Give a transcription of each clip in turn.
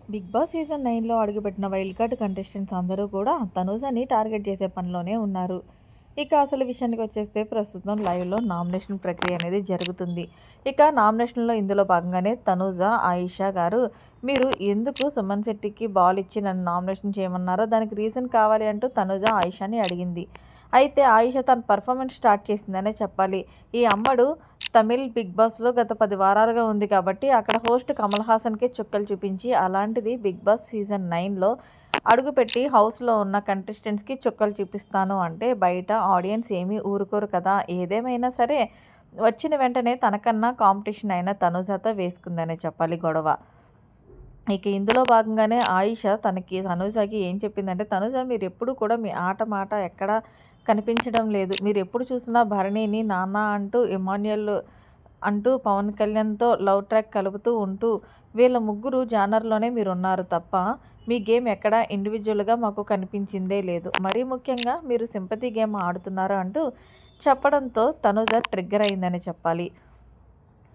Big boss season 9లో అడుగుపెట్టిన wild card contestants అందరూ కూడా తనూజని టార్గెట్ చేసే పనిలోనే ఉన్నారు. ఇక అసలు విషయానికి వచ్చేస్తే ప్రస్తుతం లైవ్లో నామినేషన్ ప్రక్రియ అనేది జరుగుతుంది. ఇక నామినేషన్లో ఇందులో భాగంగానే తనూజ, ఆయిషా గారు మీరు ఎందుకు సుమన్ శెట్టికి బాల్ ఇచ్చి నన్ను నామినేషన్ చేయమన్నారో దానికి రీజన్ కావాలి అంటూ తనూజ ఆయిషాని అడిగింది. అయితే ఆయిషా తన పర్ఫార్మెన్స్ స్టార్ట్ చేసిందనే చెప్పాలి. ఈ అమ్మడు తమిళ్ బిగ్ బాస్‌లో గత 10 వారాలుగా ఉంది కాబట్టి అక్కడ హోస్ట్ కమల్ హాసన్‌కే చుక్కలు చూపించి, అలాంటిది బిగ్ బాస్ సీజన్ 9లో అడుగుపెట్టి హౌస్‌లో ఉన్న కంటెస్టెంట్స్‌కి చుక్కలు చూపిస్తాను అంటే బయట ఆడియన్స్ ఏమీ ఊరుకోరు కదా! ఏదేమైనా సరే వచ్చిన వెంటనే తనకన్నా కాంపిటీషన్ అయిన తనూజతో వేసుకుందనే చెప్పాలి గొడవ. ఇక ఇందులో భాగంగానే ఆయిషా తనూజకి ఏం చెప్పిందంటే, "తనూజ మీరెప్పుడు కూడా మీ ఆట మాట ఎక్కడా కనిపించడం లేదు. మీరెప్పుడు చూసినా భరణిని నాన్న అంటూ, ఇమాన్యుయల్ అంటూ, పవన్ కళ్యాణ్‌తో లవ్ ట్రాక్ కలుపుతూ ఉంటూ వీళ్ళ ముగ్గురు జానర్‌లోనే మీరున్నారు తప్ప మీ గేమ్ ఎక్కడా ఇండివిడ్యువల్‌గా మాకు కనిపించిందే లేదు. మరీ ముఖ్యంగా మీరు సింపతి గేమ్ ఆడుతున్నారు" అంటూ చెప్పడంతో తనూజ ట్రిగ్గర్ అయిందనే చెప్పాలి.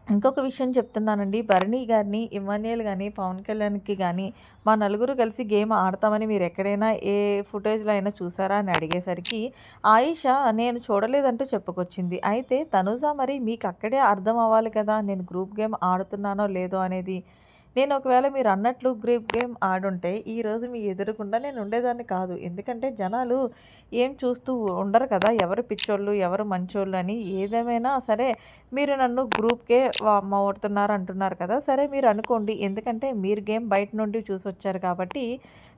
ఇంకొక విషయం చెప్తున్నానండి. భరణి గారిని, ఇమాన్యుయల్ గాని, పవన్ కళ్యాణ్‌కి గాని మా నలుగురు కలిసి గేమ్ ఆడతామని మీరెక్కడైనా ఏ ఫుటేజ్‌లో అయినా చూసారా అని అడిగేసరికి ఆయిషా నేను చూడలేదంటూ చెప్పుకొచ్చింది. అయితే తనూజ మరి మీకక్కడే అర్థం అవ్వాలి కదా! నేను గ్రూప్ గేమ్ ఆడుతున్నానో లేదో అనేది. నేను ఒకవేళ మీరన్నట్లు గ్రూప్ గేమ్ ఆడుంటే ఈరోజు మీ ఎదురుగుండా నేను ఉండేదాన్ని కాదు. ఎందుకంటే జనాలు ఏం చూస్తూ ఉండరు కదా! ఎవరు పిచ్చోళ్ళు, ఎవరు మంచోళ్ళు అని. ఏదేమైనా సరే మీరు నన్ను గ్రూప్‌కే వాడుతున్నారు అంటున్నారు కదా! సరే మీరు అనుకోండి. ఎందుకంటే మీరు గేమ్ బయట నుండి చూసొచ్చారు కాబట్టి,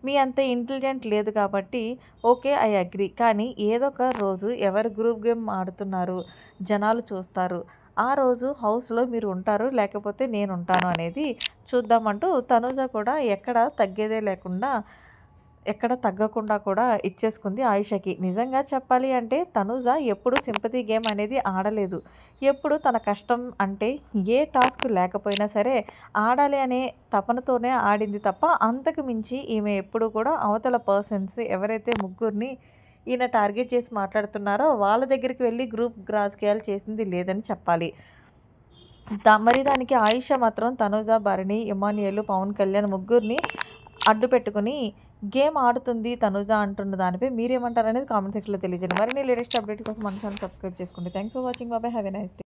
మీ అంత ఇంటెలిజెంట్ లేదు కాబట్టి ఓకే. I agree. కానీ ఏదో ఒక రోజు ఎవరు గ్రూప్ గేమ్ ఆడుతున్నారు, జనాలు చూస్తారు. ఆ రోజు హౌస్‌లో మీరు ఉంటారు, లేకపోతే నేనుంటాను అనేది చూద్దామంటూ తనూజ కూడా ఎక్కడ తగ్గేదే లేకుండా, ఎక్కడ తగ్గకుండా కూడా ఇచ్చేసుకుంది ఆయిషకి. నిజంగా చెప్పాలి అంటే తనూజ ఎప్పుడు సింపతి గేమ్ అనేది ఆడలేదు. ఎప్పుడు తన కష్టం అంటే ఏ టాస్క్ లేకపోయినా సరే ఆడాలి అనే తపనతోనే ఆడింది తప్ప, అంతకు మించి ఈమె ఎప్పుడు కూడా అవతల పర్సన్స్ ఎవరైతే ముగ్గురిని ఈయన టార్గెట్ చేసి మాట్లాడుతున్నారో వాళ్ళ దగ్గరికి వెళ్లి గ్రూప్ రాజకీయాలు చేసింది లేదని చెప్పాలి. మరి దానికి ఆయిషా మాత్రం తనూజ, భరణి, ఇమాన్యుయల్, పవన్ కళ్యాణ్ ముగ్గురిని అడ్డు పెట్టుకొని గేమ్ ఆడుతుంది తనూజ అంటున్న దానిపై మీరేమంటారనేది కామెంట్ సెక్షన్‌లో తెలియజేయండి. మరిన్ని లేటెస్ట్ అప్డేట్స్ కోసం మన ఛానల్ సబ్స్క్రైబ్ చేసుకోండి. Thanks for watching. Bye. Have a nice day.